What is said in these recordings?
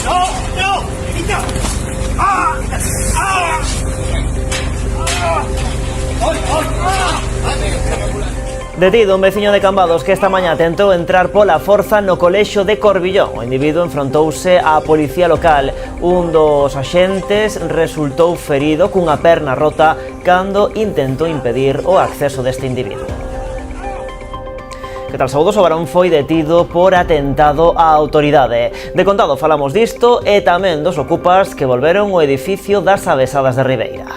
No, no, evita. ¡Ah! ¡Ah! ¡Ah! ¡Ay, ay! ¡Ah! Detido un veciño de Cambados que esta mañá tentou entrar pola forza no colexio de Corbillón. O individuo enfrontouse á policía local. Un dos axentes resultou ferido cunha perna rota cando intentou impedir o acceso deste individuo. Que tal, saúdos? O varón foi detido por atentado á autoridade. De contado falamos disto e tamén dos ocupas que volveron ao edificio das Avesadas de Ribeira.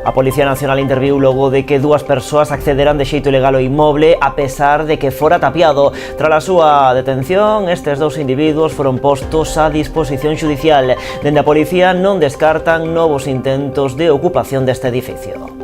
A Policía Nacional interviu logo de que dúas persoas accederan de xeito ilegal ao inmoble a pesar de que fora tapiado. Tras a súa detención, estes dous individuos foron postos a disposición xudicial. Dende a policía non descartan novos intentos de ocupación deste edificio.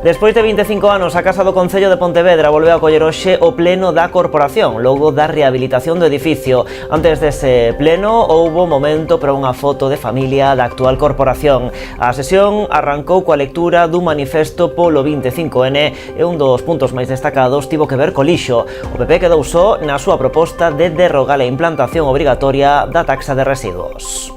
Despois de 25 anos, a Casa do Concello de Pontevedra volveu a coller hoxe o pleno da corporación, logo da rehabilitación do edificio. Antes dese pleno, houbo momento para unha foto de familia da actual corporación. A sesión arrancou coa lectura dun manifesto polo 25N e un dos puntos máis destacados tivo que ver co lixo. O PP quedou só na súa proposta de derrogar a implantación obrigatoria da taxa de residuos.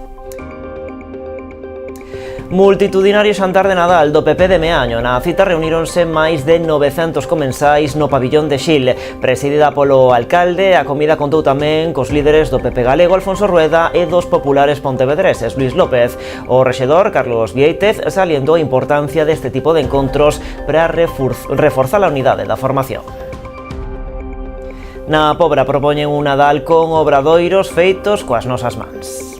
Multitudinario xantar de Nadal do PP de Meaño. Na cita reuníronse máis de 900 comensais no pabillón de Xil. Presidida polo alcalde, a comida contou tamén cos líderes do PP galego Alfonso Rueda e dos populares pontevedreses Luis López. O rexedor Carlos Vieitez salientou a importancia deste tipo de encontros para reforzar a unidade da formación. Na Pobra propoñen un Nadal con obradoiros feitos coas nosas mans.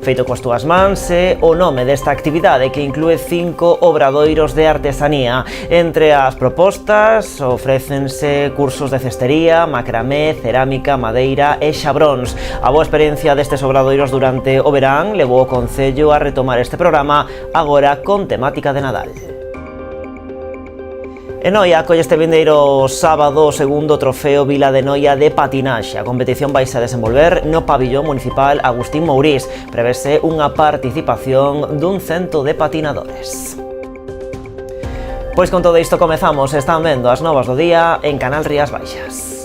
Feito coas túas mans é o nome desta actividade que inclúe 5 obradoiros de artesanía. Entre as propostas ofrécense cursos de cestería, macramé, cerámica, madeira e xabróns. A boa experiencia destes obradoiros durante o verán levou o Concello a retomar este programa agora con temática de Nadal. En Noia acolle este vindeiro sábado o segundo trofeo Vila de Noia de patinaxe. A competición vaise a desenvolver no pabillón municipal Agustín Mourís. Prevese unha participación dun 100 de patinadores. Pois con todo isto comezamos. Están vendo as novas do día en Canal Rías Baixas.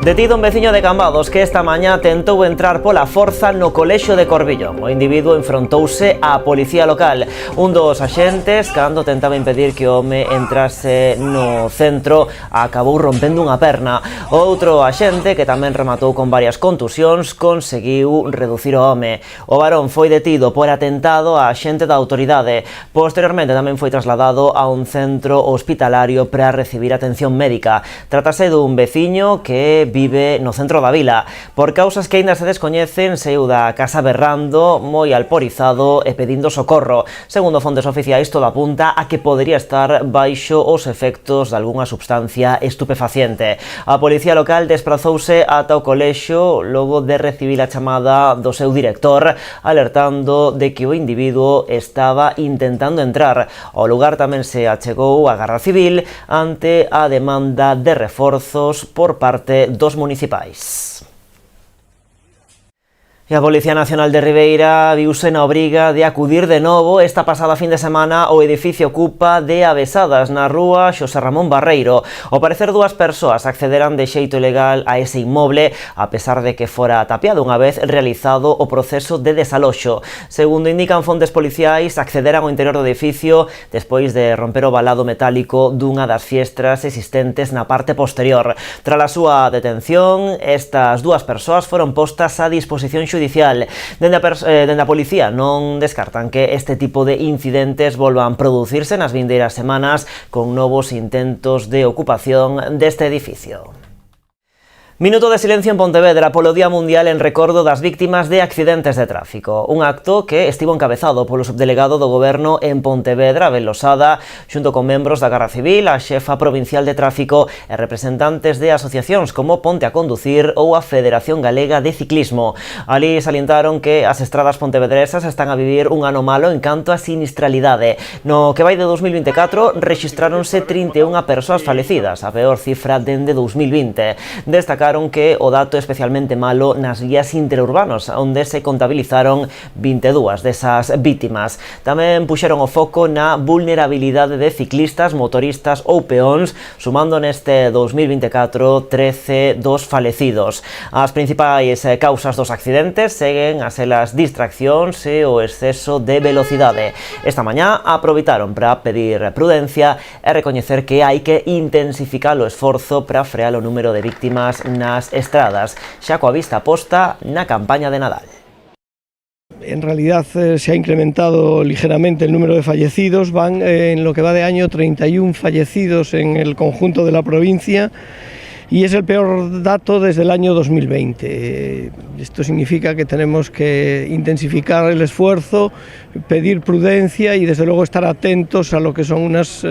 Detido un veciño de Cambados que esta mañá tentou entrar pola forza no colexio de Corbillón. O individuo enfrontouse á policía local. Un dos axentes, cando tentaba impedir que o home entrase no centro, acabou rompendo unha perna. Outro axente, que tamén rematou con varias contusións, conseguiu reducir o home. O varón foi detido por atentado á axente da autoridade. Posteriormente tamén foi trasladado a un centro hospitalario para recibir atención médica. Trátase dun veciño que vive no centro da vila. Por causas que aínda se descoñecen, saiu da casa berrando, moi alporizado e pedindo socorro. Segundo fontes oficiais, todo apunta a que podería estar baixo os efectos de algunha substancia estupefaciente. A policía local desprazouse ata o colexio logo de recibir a chamada do seu director, alertando de que o individuo estaba intentando entrar. Ao lugar tamén se achegou a Garda Civil ante a demanda de reforzos por parte dos municipais. E a Policía Nacional de Ribeira viuse na obriga de acudir de novo esta pasada fin de semana ao edificio Ocupa de Avesadas na rúa Xosé Ramón Barreiro. Ao parecer, dúas persoas accederan de xeito ilegal a ese inmoble a pesar de que fora tapiado unha vez realizado o proceso de desaloxo. Segundo indican fontes policiais, accederan ao interior do edificio despois de romper o valado metálico dunha das fiestras existentes na parte posterior. Tras a súa detención, estas dúas persoas foron postas a disposición xudicial. Dende a policía non descartan que este tipo de incidentes volvan producirse nas vindeiras semanas con novos intentos de ocupación deste edificio. Minuto de silencio en Pontevedra polo Día Mundial en recordo das víctimas de accidentes de tráfico. Un acto que estivo encabezado polo subdelegado do Goberno en Pontevedra, Abel Losada, xunto con membros da Garda Civil, a xefa provincial de tráfico e representantes de asociacións como Ponte a Conducir ou a Federación Galega de Ciclismo. Ali salientaron que as estradas pontevedresas están a vivir un ano malo en canto a sinistralidade. No que vai de 2024 rexistráronse 31 persoas falecidas, a peor cifra dende 2020. Destacar destacaron que o dato é especialmente malo nas guías interurbanos, onde se contabilizaron 22 desas vítimas. Tamén puxeron o foco na vulnerabilidade de ciclistas, motoristas ou peóns, sumando neste 2024 13 dos falecidos. As principais causas dos accidentes seguen a ser as distraccións e o exceso de velocidade. Esta mañá aproveitaron para pedir prudencia e recoñecer que hai que intensificar o esforzo para frear o número de víctimas nas estradas, xa coa vista posta na campaña de Nadal. En realidad se ha incrementado ligeramente el número de fallecidos, van en lo que va de año 31 fallecidos en el conjunto de la provincia y es el peor dato desde el año 2020. Esto significa que tenemos que intensificar el esfuerzo, pedir prudencia y desde luego estar atentos a lo que son unos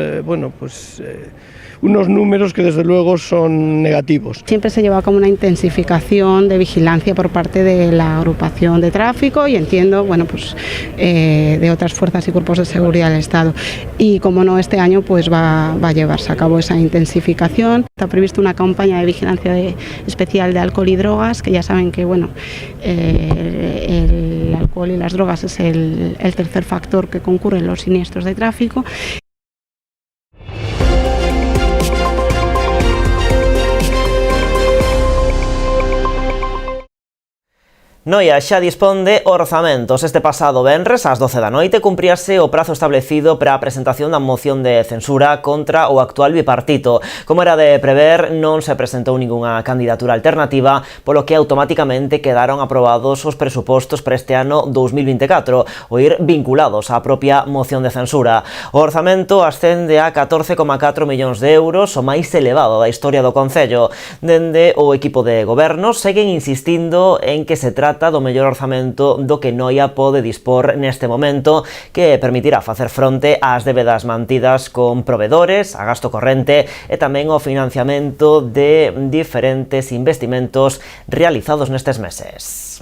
números que desde luego son negativos. Siempre se lleva como una intensificación de vigilancia por parte de la agrupación de tráfico y entiendo, de otras fuerzas y cuerpos de seguridad del Estado. Y como no, este año va a llevarse a cabo esa intensificación. Está previsto una campaña de vigilancia especial de alcohol y drogas, que ya saben que el alcohol y las drogas es el tercer factor que concurre en los siniestros de tráfico. Noia xa dispón de orzamentos. Este pasado venres, ás 12 da noite, cumpríase o prazo establecido para a presentación da moción de censura contra o actual bipartito. Como era de prever, non se presentou ningunha candidatura alternativa, polo que automáticamente quedaron aprobados os presupostos para este ano 2024, o ir vinculados á propia moción de censura. O orzamento ascende a 14,4 millóns de euros, o máis elevado da historia do Concello. Dende o equipo de goberno seguen insistindo en que se trata do mellor orzamento do que Noia pode dispor neste momento, que permitirá facer fronte ás débedas mantidas con provedores, a gasto corrente e tamén o financiamento de diferentes investimentos realizados nestes meses.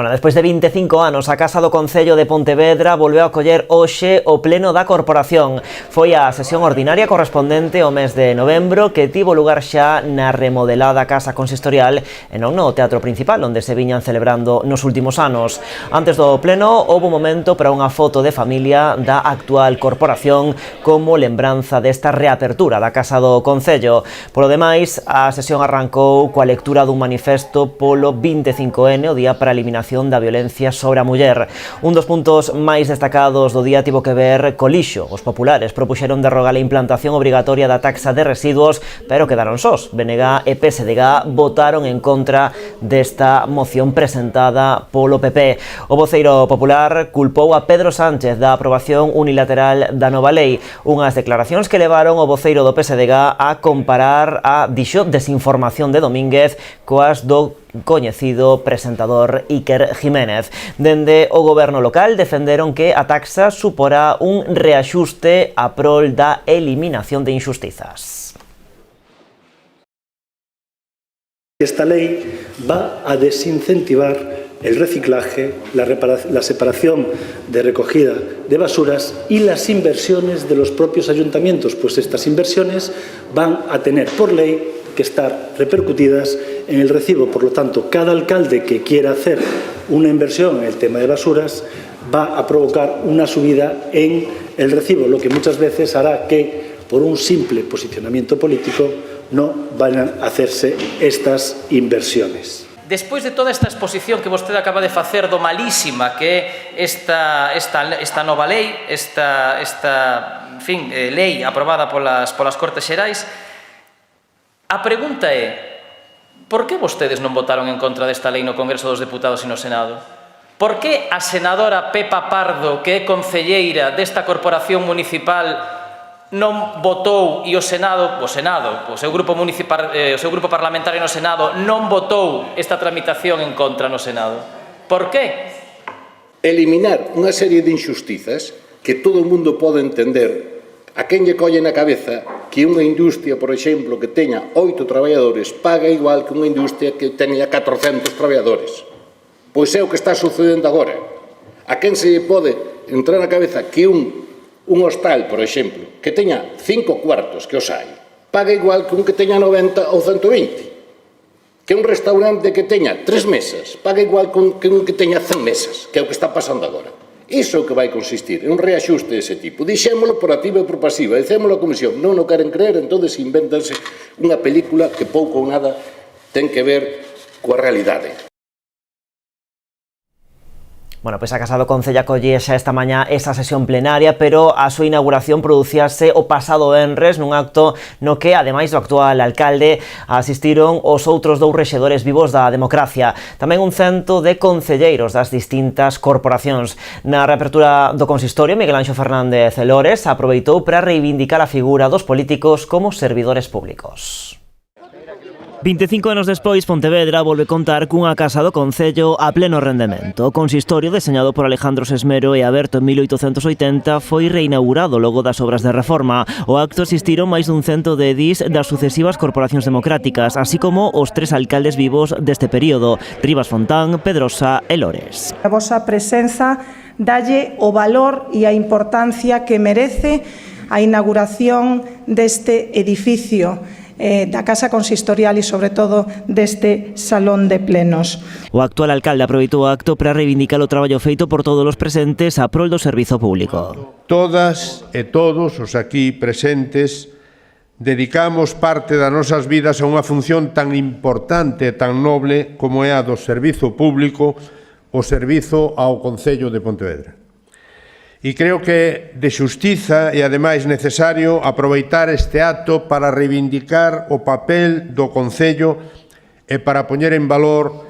Despois de 25 anos, a Casa do Concello de Pontevedra volveu a acoller hoxe o pleno da corporación. Foi a sesión ordinaria correspondente ao mes de novembro que tivo lugar xa na remodelada Casa Consistorial e non no Teatro Principal, onde se viñan celebrando nos últimos anos. Antes do pleno, houve un momento para unha foto de familia da actual corporación como lembranza desta reapertura da Casa do Concello. Polo demais, a sesión arrancou coa lectura dun manifesto polo 25N, o Día para a Eliminación da violencia sobre a muller. Un dos puntos máis destacados do día tivo que ver co lixo. Os populares propuxeron derrogar a implantación obrigatoria da taxa de residuos, pero quedaron sós. BNG e PSDG votaron en contra desta moción presentada polo PP. O voceiro popular culpou a Pedro Sánchez da aprobación unilateral da nova lei, unhas declaracións que levaron o voceiro do PSDG a comparar a, dixo, desinformación de Domínguez coas do coñecido presentador Iker Jiménez. Dende o goberno local defenderon que a taxa suporá un reaxuste a prol da eliminación de injustizas. Esta ley va a desincentivar el reciclaje, la separación de recogida de basuras y las inversiones de los propios ayuntamientos, pues estas inversiones van a tener por ley que estar repercutidas en el recibo. Por lo tanto, cada alcalde que quiera hacer una inversión en el tema de basuras va a provocar una subida en el recibo, lo que muchas veces hará que, por un simple posicionamiento político, no vayan a hacerse estas inversiones. Despois de toda esta exposición que vostede acaba de facer do malísima que é esta nova lei, esta lei aprobada polas Cortes Xerais, a pregunta é: por que vostedes non votaron en contra desta lei no Congreso dos Deputados e no Senado? Por que a senadora Pepa Pardo, que é concelleira desta corporación municipal, non votou e o seu grupo parlamentario no Senado non votou esta tramitación en contra no Senado? Por que? Eliminar unha serie de injustizas que todo o mundo pode entender. A quen lle colle na cabeza que unha industria, por exemplo, que teña 8 traballadores paga igual que unha industria que teña 400 traballadores? Pois é o que está sucedendo agora. A quen se lle pode entrar na cabeza que un hostal, por exemplo, que teña 5 cuartos, que os hai, paga igual que un que teña 90 ou 120? Que un restaurante que teña 3 mesas paga igual que un que teña 100 mesas, que é o que está pasando agora. Iso é o que vai consistir, é un reaxuste dese tipo. Dixémolo por activa e por pasiva, dicémolo a Comisión, non o queren creer, entón invéntanse unha película que pouco ou nada ten que ver coa realidade. Bueno, pois a Casa do Concello acolle xa esta mañá esa sesión plenaria, pero a súa inauguración producíase o pasado venres nun acto no que, ademais do actual alcalde, asistiron os outros 2 rexedores vivos da democracia. Tamén un cento de concelleiros das distintas corporacións. Na reapertura do consistorio, Miguel Anxo Fernández Lores aproveitou para reivindicar a figura dos políticos como servidores públicos. 25 anos despois, Pontevedra volve contar cunha Casa do Concello a pleno rendemento. O consistorio, deseñado por Alejandro Sesmero e aberto en 1880, foi reinaugurado logo das obras de reforma. O acto asistiron máis dun cento de edís das sucesivas corporacións democráticas, así como os 3 alcaldes vivos deste período, Rivas Fontán, Pedrosa e Lores. A vosa presenza dalle o valor e a importancia que merece a inauguración deste edificio, da Casa Consistorial e, sobre todo, deste Salón de Plenos. O actual alcalde aproveitou o acto para reivindicar o traballo feito por todos os presentes a prol do servizo público. Todas e todos os aquí presentes dedicamos parte das nosas vidas a unha función tan importante e tan noble como é a do servizo público, o servizo ao Concello de Pontevedra. E creo que de xustiza e, ademais, necesario aproveitar este acto para reivindicar o papel do Concello e para poñer en valor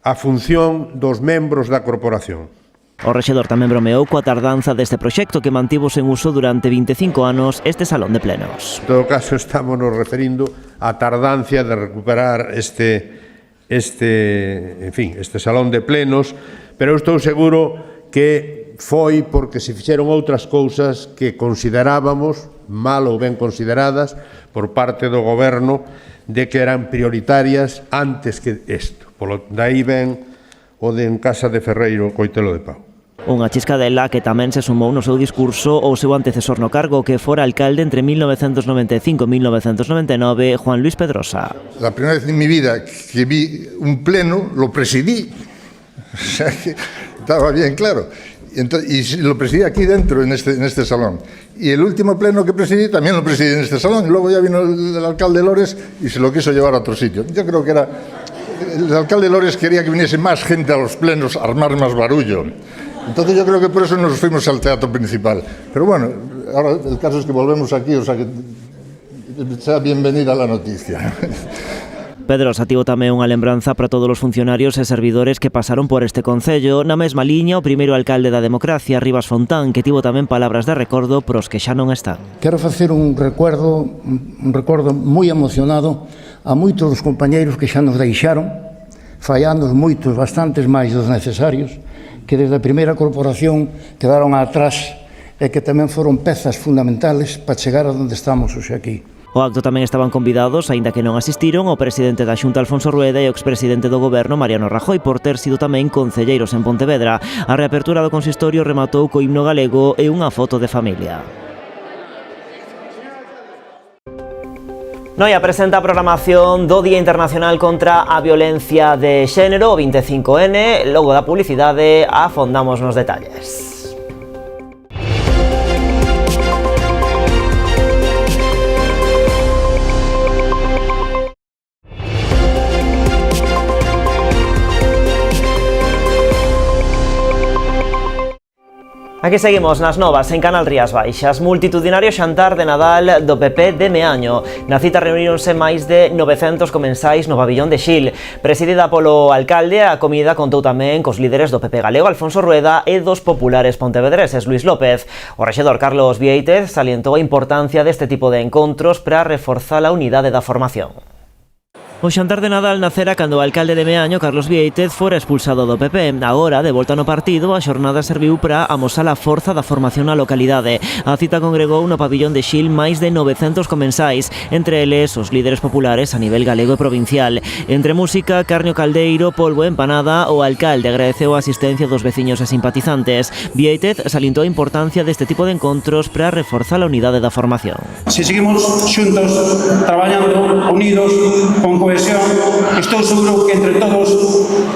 a función dos membros da corporación. O rexedor tamén bromeou coa tardanza deste proxecto que mantivose en uso durante 25 anos este Salón de Plenos. En todo caso, estamos nos referindo á tardancia de recuperar este Salón de Plenos, pero eu estou seguro que foi porque se fixeron outras cousas que considerábamos, mal ou ben consideradas, por parte do goberno, de que eran prioritarias antes que isto. Daí ven o de en Casa de Ferreiro, Coitelo de Pau. Unha chiscadela que tamén se sumou no seu discurso ao seu antecesor no cargo, que fora alcalde entre 1995 e 1999, Juan Luis Pedrosa. La primera vez en mi vida que vi un pleno, lo presidí. O sea que estaba bien claro. Y lo presidí aquí dentro, en este salón. Y el último pleno que presidí también lo presidí en este salón. Y luego ya vino el alcalde Lores y se lo quiso llevar a otro sitio. Yo creo que el alcalde Lores quería que viniese más gente a los plenos a armar más barullo. Entonces yo creo que por eso nos fuimos al teatro principal. Pero bueno, ahora el caso es que volvemos aquí, o sea que sea bienvenida la noticia. Pedrosa tivo tamén unha lembranza para todos os funcionarios e servidores que pasaron por este concello. Na mesma liña, o primeiro alcalde da democracia, Rivas Fontán, que tivo tamén palabras de recordo pros que xa non están. Quero facer un recordo moi emocionado a moitos dos compañeiros que xa nos deixaron, fallando moitos, bastantes máis dos necesarios, que desde a primeira corporación quedaron atrás e que tamén foron pezas fundamentales para chegar a onde estamos hoxe aquí. O acto tamén estaban convidados, aínda que non asistiron, o presidente da Xunta Alfonso Rueda e o expresidente do Goberno Mariano Rajoy, por ter sido tamén concelleiros en Pontevedra. A reapertura do consistorio rematou co himno galego e unha foto de familia. Noia presenta a programación do Día Internacional contra a Violencia de Xénero, o 25N. Logo da publicidade, afondamos nos detalles. Aquí seguimos nas novas en Canal Rías Baixas. Multitudinario xantar de Nadal do PP de Meaño. Na cita reuníronse máis de 900 comensais no pabillón de Xil. Presidida polo alcalde, a comida contou tamén cos líderes do PP galego, Alfonso Rueda, e dos populares pontevedreses, Luis López. O rexedor Carlos Viéitez salientou a importancia deste tipo de encontros para reforzar a unidade da formación. O xantar de Nadal nacera cando o alcalde de Meaño, Carlos Viéitez, fora expulsado do PP. Agora, de volta no partido, a xornada serviu para amosar a forza da formación na localidade. A cita congregou no pabillón de Xil máis de 900 comensais, entre eles os líderes populares a nivel galego e provincial. Entre música, carne ao caldeiro, polvo e empanada, o alcalde agradeceu a asistencia dos veciños e simpatizantes. Viéitez salientou a importancia deste tipo de encontros para reforzar a unidade da formación. Si seguimos xuntos, traballando, unidos, con cohesión, estou seguro que entre todos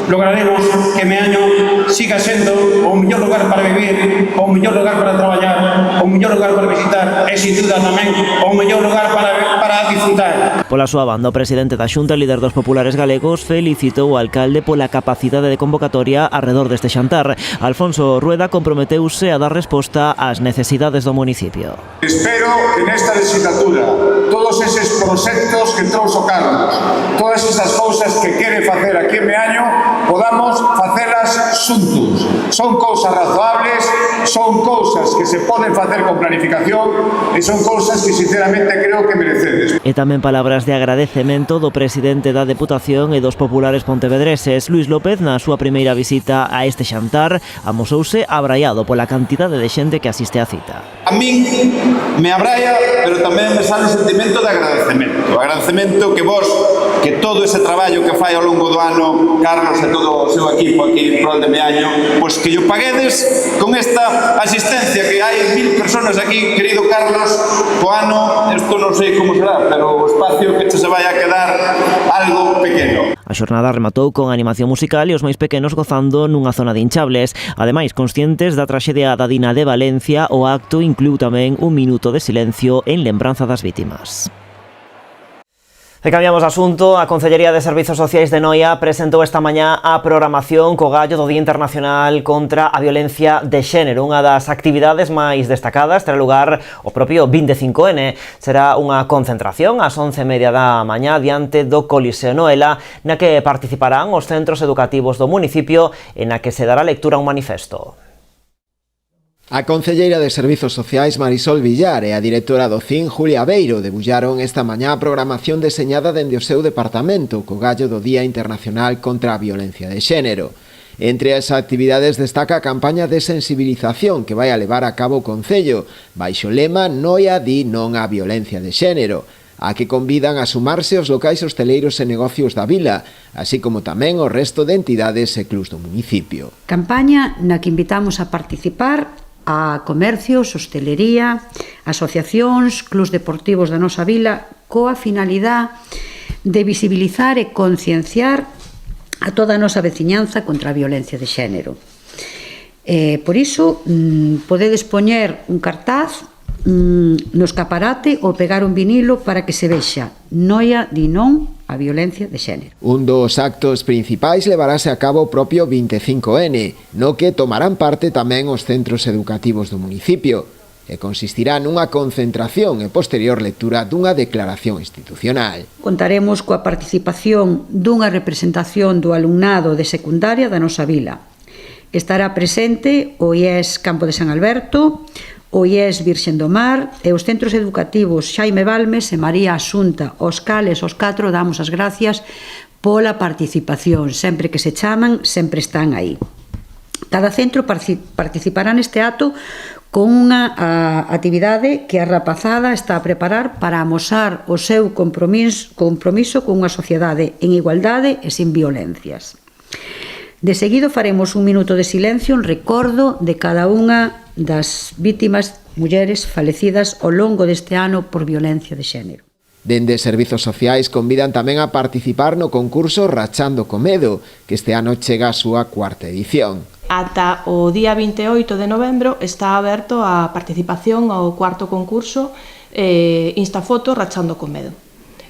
lograremos que Meaño siga sendo o mellor lugar para vivir, o mellor lugar para traballar, o mellor lugar para visitar e, sin duda, tamén o mellor lugar para disfrutar. Pola súa banda, o presidente da Xunta, líder dos populares galegos, felicitou o alcalde pola capacidade de convocatoria arredor deste xantar. Alfonso Rueda comprometeuse a dar resposta ás necesidades do municipio. Espero que nesta legislatura todos eses proxectos que trouxo Carlos, todas esas cousas que quere facer aquí en Meaño, podamos facelas xuntos. Son cousas razoables, son cousas que se poden facer con planificación e son cousas que sinceramente creo que merecedes. E tamén palabras de agradecemento do presidente da Deputación e dos populares pontevedreses. Luis López, na súa primeira visita a este xantar, amosouse abraiado pola cantidade de xente que asiste á cita. A min me abraia, pero tamén me sale un sentimento de agradecemento. Agradecemento que vos, que todo ese traballo que fai ao longo do ano, Carlos e todo o seu equipo aquí en prol de Meaño, pois que yo paguedes con esta asistencia, que hai 1000 personas aquí, querido Carlos, co ano, isto non sei como será, pero o espacio que se vai a quedar algo pequeno. A xornada rematou con animación musical e os máis pequenos gozando nunha zona de hinchables. Ademais, conscientes da traxedia da Dina de Valencia, o acto incluiu tamén un minuto de silencio en lembranza das vítimas. E cambiamos de asunto. A Concellería de Servizos Sociais de Noia presentou esta mañá a programación co gallo do Día Internacional contra a Violencia de Xénero. Unha das actividades máis destacadas terá lugar o propio 25N. Será unha concentración ás 11:30 da mañá diante do Coliseo Noela, na que participarán os centros educativos do municipio e na que se dará lectura a un manifesto. A concelleira de Servizos Sociais Marisol Villar e a directora do CIN Julia Beiro debullaron esta mañá a programación deseñada dende o seu departamento co gallo do Día Internacional contra a Violencia de Xénero. Entre as actividades destaca a campaña de sensibilización que vai a levar a cabo o Concello, baixo o lema Noia di non á violencia de xénero, a que convidan a sumarse os locais hosteleiros e negocios da vila, así como tamén o resto de entidades e clubs do municipio. Campaña na que invitamos a participar a comercios, hostelería, asociacións, clubs deportivos da nosa vila, coa finalidade de visibilizar e concienciar a toda a nosa veciñanza contra a violencia de xénero. Por iso, podedes poñer un cartaz no escaparate ou pegar un vinilo para que se vexa Noia di non a violencia de xénero. Un dos actos principais levarase a cabo o propio 25N, no que tomarán parte tamén os centros educativos do municipio, e consistirá nunha concentración e posterior lectura dunha declaración institucional. Contaremos coa participación dunha representación do alumnado de secundaria da nosa vila. Estará presente o IES Campo de San Alberto, o IES Virxen do Mar e os centros educativos Xaime Balmes e María Asunta, aos cales os 4 damos as gracias pola participación. Sempre que se chaman, sempre están aí. Cada centro participará neste acto con unha actividade que a rapazada está a preparar para amosar o seu compromiso con unha sociedade en igualdade e sin violencias. De seguido faremos un minuto de silencio en recordo de cada unha das vítimas mulleres falecidas ao longo deste ano por violencia de xénero. Dende Servizos Sociais convidan tamén a participar no concurso Rachando co Medo, que este ano chega a súa 4ª edición. Ata o día 28 de novembro está aberto a participación ao 4º concurso Instafoto Rachando co Medo.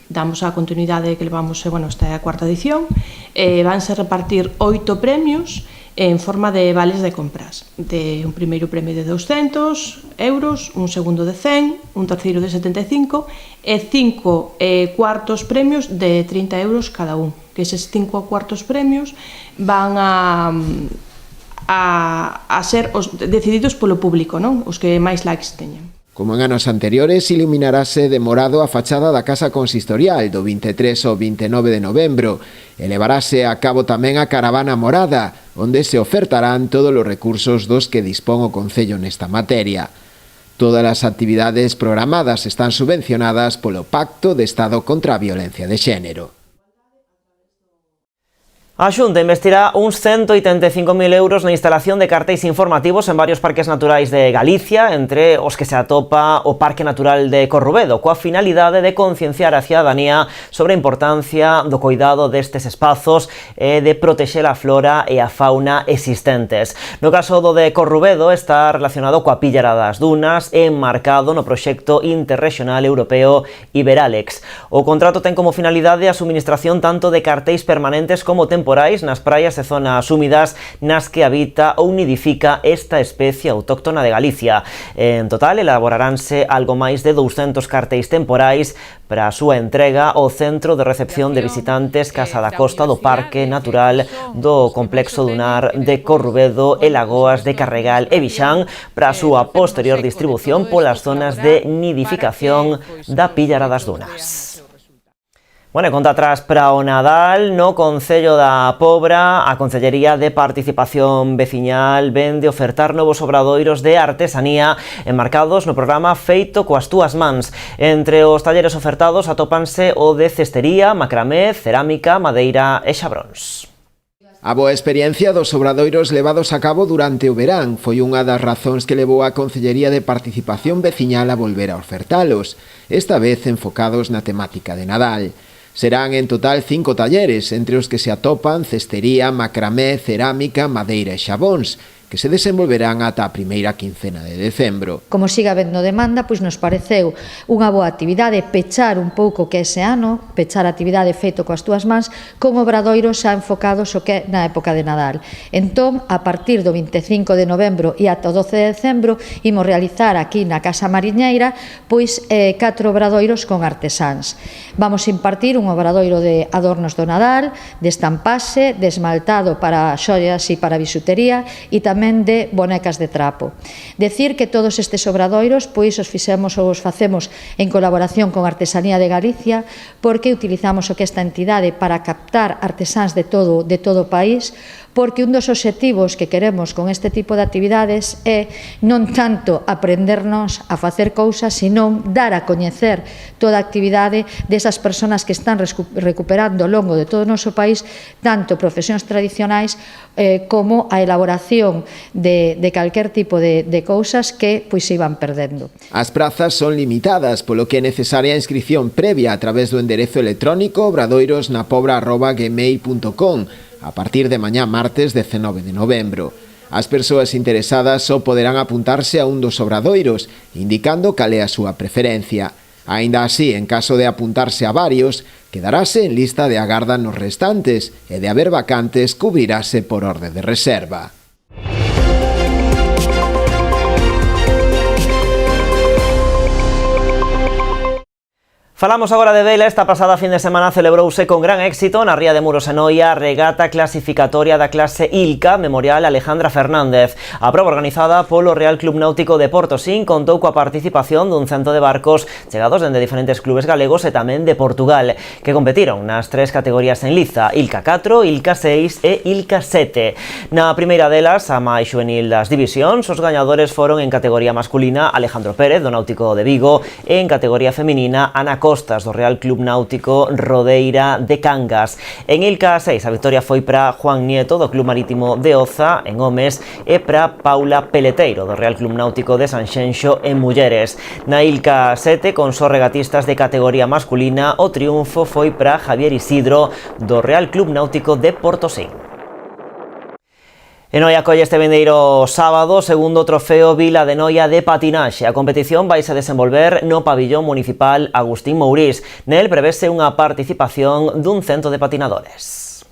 Damos a continuidade que levamos, esta é a 4ª edición, vanse repartir 8 premios en forma de vales de compras, de un primeiro premio de 200 euros, un segundo de 100, un terceiro de 75 e 5 cuartos premios de 30 euros cada un, que eses 5 cuartos premios van a ser decididos polo público, non? Os que máis likes teñen. Como en anos anteriores, iluminarase de morado a fachada da Casa Consistorial do 23 ao 29 de novembro e levarase a cabo tamén a Caravana Morada, onde se ofertarán todos os recursos dos que dispón o Concello nesta materia. Todas as actividades programadas están subvencionadas polo Pacto de Estado contra a Violencia de Xénero. A Xunta investirá uns 185.000 euros na instalación de cartéis informativos en varios parques naturais de Galicia, entre os que se atopa o Parque Natural de Corrubedo, coa finalidade de concienciar a cidadanía sobre a importancia do cuidado destes espazos e de protexer a flora e a fauna existentes. No caso do de Corrubedo está relacionado coa Píllara das Dunas e enmarcado no proxecto interregional europeo Iberalex. O contrato ten como finalidade a suministración tanto de cartéis permanentes como temporais nas praias e zonas húmidas nas que habita ou nidifica esta especie autóctona de Galicia. En total, elaboraránse algo máis de 200 cartéis temporais para a súa entrega ao Centro de Recepción de Visitantes Casa da Costa do Parque Natural do Complexo Dunar de Corrubedo e Lagoas de Carregal e Vixán para a súa posterior distribución polas zonas de nidificación da Píllara das Dunas. Bueno, e conta atrás para o Nadal, no Concello da Pobra, a Concellería de Participación Veciñal vén de ofertar novos obradoiros de artesanía enmarcados no programa Feito coas túas mans. Entre os talleres ofertados atópanse o de cestería, macramé, cerámica, madeira e xabróns. A boa experiencia dos obradoiros levados a cabo durante o verán foi unha das razóns que levou a Concellería de Participación Veciñal a volver a ofertalos, esta vez enfocados na temática de Nadal. Serán en total 5 talleres, entre os que se atopan cestería, macramé, cerámica, madeira e xabóns, que se desenvolverán ata a primeira quincena de decembro. Como siga habendo demanda, pois nos pareceu unha boa actividade pechar un pouco que ese ano, pechar a actividade feito coas túas mans, con obradoiros xa enfocados o que na época de Nadal. Entón, a partir do 25 de novembro e ata o 12 de decembro, imos realizar aquí na Casa Mariñeira, pois 4 obradoiros con artesáns. Vamos impartir un obradoiro de adornos do Nadal, de estampase, de esmaltado para xoias e para bisutería e tamén de bonecas de trapo. Decir que todos estes obradoiros pois os fixemos ou os facemos en colaboración con Artesanía de Galicia, porque utilizamos o que esta entidade para captar artesáns de todo o país, porque un dos obxectivos que queremos con este tipo de actividades é non tanto aprendernos a facer cousas, senón dar a coñecer toda a actividade desas persoas que están recuperando ao longo de todo o noso país tanto profesións tradicionais como a elaboración de calquer tipo de cousas que pois se iban perdendo. As prazas son limitadas, polo que é necesaria a inscripción previa a través do enderezo electrónico obradoirosnapobra@gmail.com a partir de mañá martes 19 de novembro. As persoas interesadas só poderán apuntarse a un dos obradoiros, indicando cal é a súa preferencia. Aínda así, en caso de apuntarse a varios, quedarase en lista de agarda nos restantes e de haber vacantes cubrirase por orde de reserva. Falamos agora de vela. Esta pasada fin de semana celebrouse con gran éxito na Ría de Muros e Noia a regata clasificatoria da clase Ilca Memorial Alejandra Fernández. A proba organizada polo Real Club Náutico de Portosín contou coa participación dun cento de barcos chegados dende diferentes clubes galegos e tamén de Portugal, que competiron nas 3 categorías en liza, Ilca 4, Ilca 6 e Ilca 7. Na primeira delas, a máis xuvenil das divisións, os gañadores foron en categoría masculina Alejandro Pérez, do Náutico de Vigo, e en categoría feminina Ana Costas, do Real Club Náutico Rodeira de Cangas. En Ilca 6 a victoria foi para Juan Nieto, do Club Marítimo de Oza, en homes, e para Paula Peleteiro, do Real Club Náutico de Sanxenxo, en mulleres. Na Ilca 7, con só regatistas de categoría masculina, o triunfo foi para Javier Isidro, do Real Club Náutico de Portosín. En Noia acolle este vindeiro sábado o segundo trofeo Vila de Noia de patinaxe. A competición vaise desenvolver no pabillón municipal Agustín Mourís. Nel prevese unha participación dun cento de patinadores.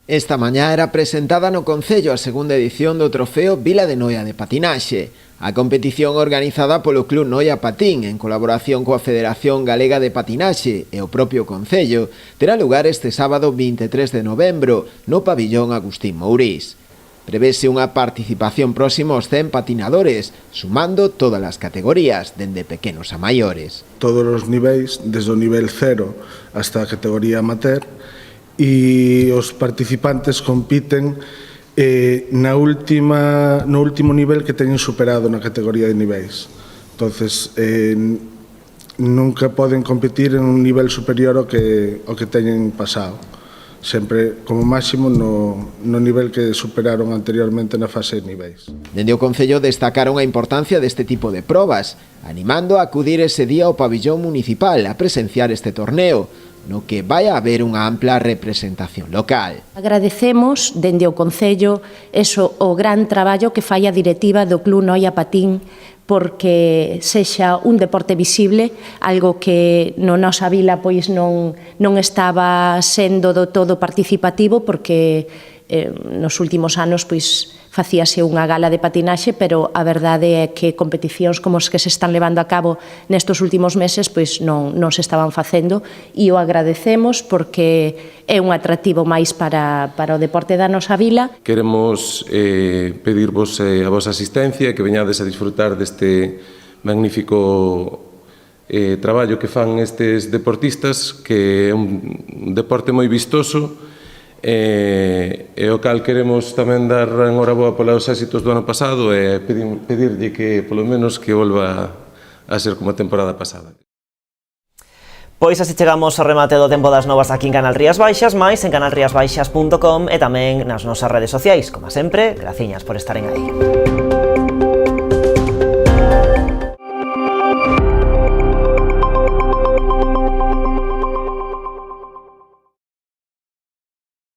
Esta mañá era presentada no Concello a segunda edición do trofeo Vila de Noia de patinaxe. A competición organizada polo Club Noia Patín en colaboración coa Federación Galega de Patinaxe e o propio Concello terá lugar este sábado 23 de novembro no pabillón Agustín Mourís. Prevese unha participación próxima aos 100 patinadores, sumando todas as categorías, dende pequenos a maiores. Todos os niveis, desde o nivel 0 hasta a categoría amateur, e os participantes compiten no último nivel que teñen superado na categoría de niveis. Entonces, nunca poden competir en un nivel superior ao que teñen pasado. sempre como máximo no nivel que superaron anteriormente na fase de niveis. Dende o Concello destacaron a importancia deste tipo de probas, animando a acudir ese día ao pabillón municipal a presenciar este torneo, no que vai a haber unha ampla representación local. Agradecemos dende o Concello o gran traballo que fai a directiva do Club Noia Patín porque sexa un deporte visible, algo que no nosa vila pois non estaba sendo do todo participativo porque nos últimos anos pois facíase unha gala de patinaxe, pero a verdade é que competicións como as que se están levando a cabo nestes últimos meses pois non se estaban facendo e o agradecemos porque é un atractivo máis para o deporte da nosa vila. Queremos pedirvos a vosa asistencia, que veñades a disfrutar deste magnífico traballo que fan estes deportistas, que é un deporte moi vistoso, e o cal queremos tamén dar enhoraboa polos éxitos do ano pasado e pedirlle que, polo menos, que volva a ser como a temporada pasada. Pois así chegamos ao remate do tempo das novas aquí en Canal Rías Baixas, máis en canalriasbaixas.com e tamén nas nosas redes sociais. Como sempre, graciñas por estaren aí.